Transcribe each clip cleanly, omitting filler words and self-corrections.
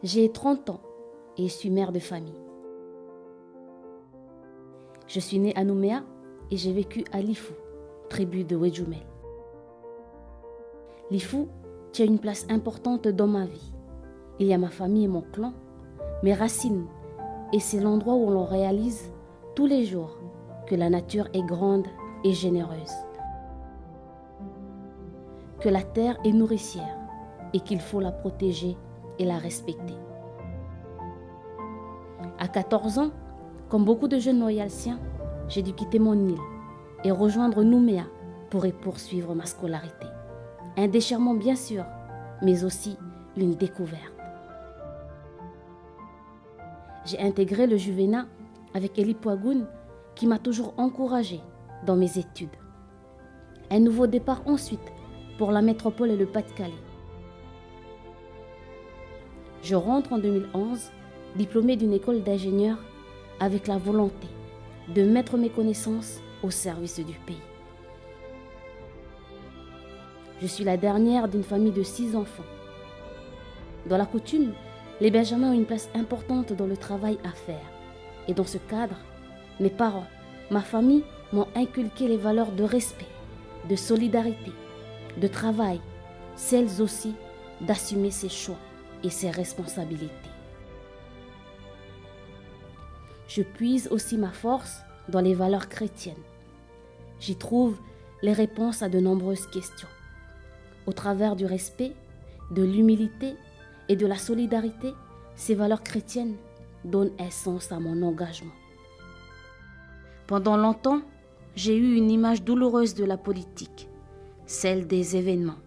J'ai 30 ans et je suis mère de famille. Je suis née à Nouméa et j'ai vécu à Lifou, tribu de Wedjoumel. Lifou tient une place importante dans ma vie. Il y a ma famille et mon clan, mes racines, et c'est l'endroit où l'on réalise tous les jours que la nature est grande et généreuse, que la terre est nourricière et qu'il faut la protéger et la respecter. À 14 ans, comme beaucoup de jeunes Noyalsiens, j'ai dû quitter mon île et rejoindre Nouméa pour y poursuivre ma scolarité. Un déchirement bien sûr, mais aussi une découverte. J'ai intégré le Juvénat avec Elie Poigoun qui m'a toujours encouragée dans mes études. Un nouveau départ ensuite pour la métropole et le Pas-de-Calais. Je rentre en 2011, diplômée d'une école d'ingénieur avec la volonté de mettre mes connaissances au service du pays. Je suis la dernière d'une famille de 6 enfants. Dans la coutume, les benjamins ont une place importante dans le travail à faire. Et dans ce cadre, mes parents, ma famille m'ont inculqué les valeurs de respect, de solidarité, de travail, celles aussi d'assumer ses choix et ses responsabilités. Je puise aussi ma force dans les valeurs chrétiennes. J'y trouve les réponses à de nombreuses questions. Au travers du respect, de l'humilité et de la solidarité, ces valeurs chrétiennes donnent un sens à mon engagement. Pendant longtemps, j'ai eu une image douloureuse de la politique, celle des événements.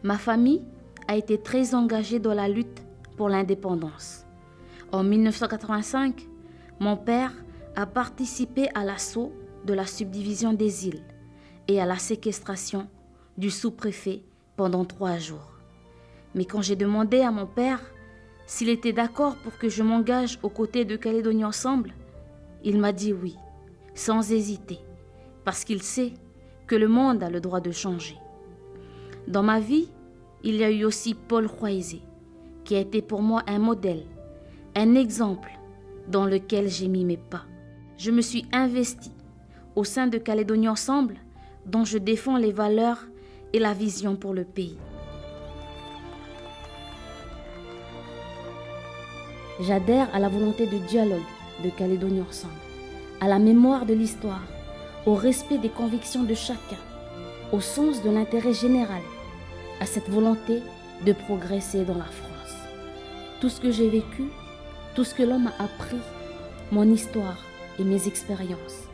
Ma famille a été très engagée dans la lutte pour l'indépendance. En 1985, mon père a participé à l'assaut de la subdivision des îles et à la séquestration du sous-préfet pendant 3 jours. Mais quand j'ai demandé à mon père s'il était d'accord pour que je m'engage aux côtés de Calédonie Ensemble, il m'a dit oui, sans hésiter, parce qu'il sait que le monde a le droit de changer. Dans ma vie, il y a eu aussi Paul Khoaizé, qui a été pour moi un modèle, un exemple dans lequel j'ai mis mes pas. Je me suis investie au sein de Calédonie Ensemble, dont je défends les valeurs et la vision pour le pays. J'adhère à la volonté de dialogue de Calédonie Ensemble, à la mémoire de l'histoire, au respect des convictions de chacun, au sens de l'intérêt général, à cette volonté de progresser dans la France. Tout ce que j'ai vécu, tout ce que l'homme a appris, mon histoire et mes expériences,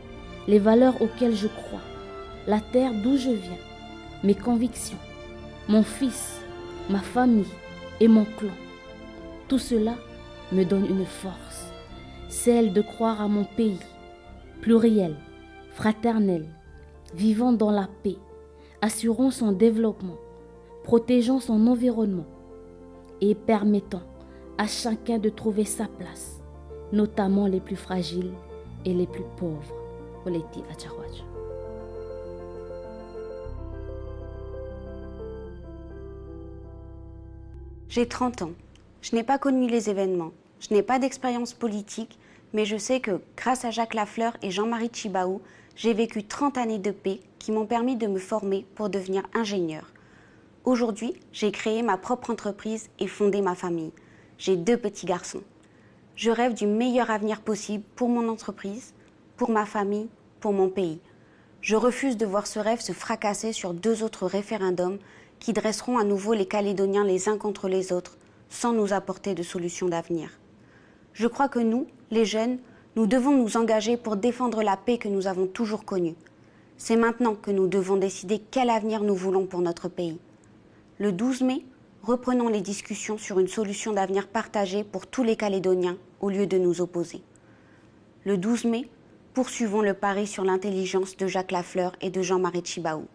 les valeurs auxquelles je crois, la terre d'où je viens, mes convictions, mon fils, ma famille et mon clan, tout cela me donne une force, celle de croire à mon pays, pluriel, fraternel, vivant dans la paix, assurant son développement, protégeant son environnement et permettant à chacun de trouver sa place, notamment les plus fragiles et les plus pauvres. Oleti Atchawaj. J'ai 30 ans. Je n'ai pas connu les événements. Je n'ai pas d'expérience politique, mais je sais que grâce à Jacques Lafleur et Jean-Marie Tjibaou, j'ai vécu 30 années de paix qui m'ont permis de me former pour devenir ingénieur. Aujourd'hui, j'ai créé ma propre entreprise et fondé ma famille. J'ai 2 petits garçons. Je rêve du meilleur avenir possible pour mon entreprise, pour ma famille, pour mon pays. Je refuse de voir ce rêve se fracasser sur 2 autres référendums qui dresseront à nouveau les Calédoniens les uns contre les autres, sans nous apporter de solutions d'avenir. Je crois que nous, les jeunes, nous devons nous engager pour défendre la paix que nous avons toujours connue. C'est maintenant que nous devons décider quel avenir nous voulons pour notre pays. Le 12 mai, reprenons les discussions sur une solution d'avenir partagée pour tous les Calédoniens au lieu de nous opposer. Le 12 mai, poursuivons le pari sur l'intelligence de Jacques Lafleur et de Jean-Marie Tjibaou.